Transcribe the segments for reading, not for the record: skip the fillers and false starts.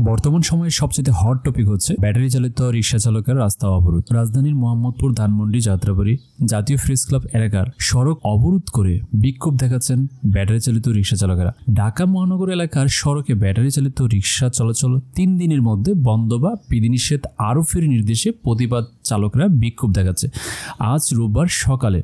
বর্তমান সময়ে সবচেয়ে হট টপিক হচ্ছে ব্যাটারি চালিত রিক্সা চালকের রাস্তা অবরোধ। রাজধানীর মোহাম্মদপুর, ধানমন্ডি, যাত্রাবাড়ী জাতীয় প্রেস ক্লাব এলাকার সড়ক অবরোধ করে বিক্ষোভ দেখাচ্ছেন ব্যাটারি চালিত রিক্সা চালকেরা। ঢাকা মহানগর এলাকার সড়কে ব্যাটারি চালিত রিক্সা চলাচল 3 দিনের মধ্যে বন্ধ বা বিধিনিষেধ আরোপের নির্দেশে প্রতিবাদ চালকরা বিক্ষোভ দেখাচ্ছে। আজ রোববার সকালে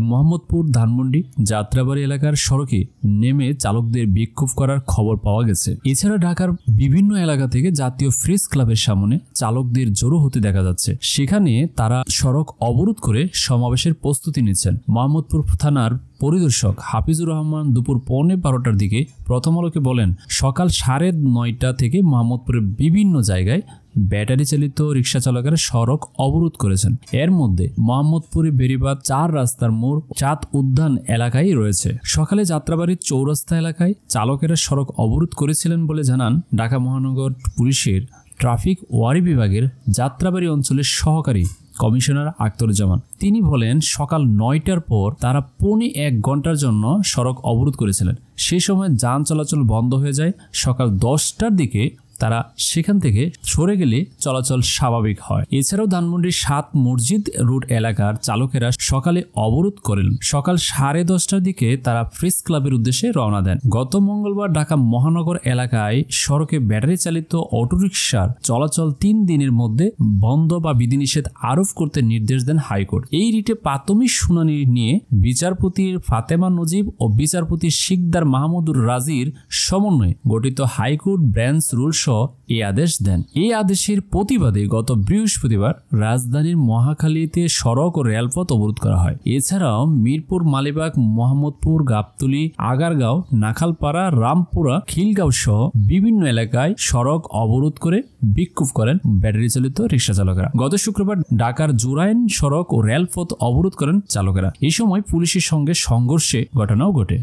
মোহাম্মদপুর, ধানমন্ডি, যাত্রাবাড়ী এলাকার সড়কে নেমে চালকদের বিক্ষোভ করার খবর পাওয়া গেছে। এছাড়া ঢাকার বিভিন্ন এলাকা থেকে জাতীয় প্রেস ক্লাবের সামনে চালকদের জড়ো হতে দেখা যাচ্ছে। সেখানে তারা সড়ক অবরোধ করে সমাবেশের প্রস্তুতি নিচ্ছেন। মোহাম্মদপুর থানার পরিদর্শক হাফিজুর রহমান দুপুর 12:15টার দিকে প্রথম আলোকে বলেন, সকাল 9:30 থেকে মোহাম্মদপুরের বিভিন্ন জায়গায় ব্যাটারি চালিত রিক্সা চালকেরা সড়ক অবরোধ করেছেন। এর মধ্যে মোহাম্মদপুরে বেরিবাদ 4 রাস্তার মোড় চাঁদ উদ্যান এলাকায় রয়েছে। সকালে যাত্রাবাড়ির চৌরাস্তা এলাকায় চালকেরা সড়ক অবরোধ করেছিলেন বলে জানান ঢাকা মহানগর পুলিশের ট্রাফিক ওয়ারি বিভাগের যাত্রাবাড়ি অঞ্চলের সহকারী কমিশনার আখতারুজ্জামান। তিনি বলেন, সকাল 9টার পর তারা 1.25 ঘন্টার জন্য সড়ক অবরোধ করেছিলেন। সেই সময় যান চলাচল বন্ধ হয়ে যায়। সকাল 10টার দিকে তারা সেখান থেকে সরে গেলে চলাচল স্বাভাবিক হয়। এছাড়াও ধানমন্ডির 7 মসজিদ রোড এলাকার চালকেরা সকালে অবরোধ করেন। সকাল 10:30টার দিকে তারা প্রেস ক্লাবের উদ্দেশ্যে রওনা দেন। গত মঙ্গলবার ঢাকা মহানগর এলাকায় সড়কে ব্যাটারি চালিত অটোরিকশার চলাচল 3 দিনের মধ্যে বন্ধ বা বিধিনিষেধ আরোপ করতে নির্দেশ দেন হাইকোর্ট। এই রিটে প্রাথমিক শুনানি নিয়ে বিচারপতি ফাতেমা নজিব ও বিচারপতি শিকদার মাহমুদুর রাজির সমন্বয়ে গঠিত হাইকোর্ট ব্রাঞ্চ রুল এই আদেশ দেন। এই আদেশের প্রতিবাদে গত বৃহস্পতিবার রাজধানীর মহাখালীতে সড়ক ও রেলপথ অবরোধ করা হয়। এছাড়াও মিরপুর, মালিবাগ, মোহাম্মদপুর, গাবতলী, আগারগাঁও, নাখালপাড়া, রামপুরা, খিলগাঁও সহ বিভিন্ন এলাকায় সড়ক অবরোধ করে বিক্ষোভ করেন ব্যাটারি চালিত রিক্সা চালকেরা। গত শুক্রবার ঢাকার জুরাইন সড়ক ও রেলপথ অবরোধ করেন চালকেরা। এই সময় পুলিশের সঙ্গে সংঘর্ষে ঘটনাও ঘটে।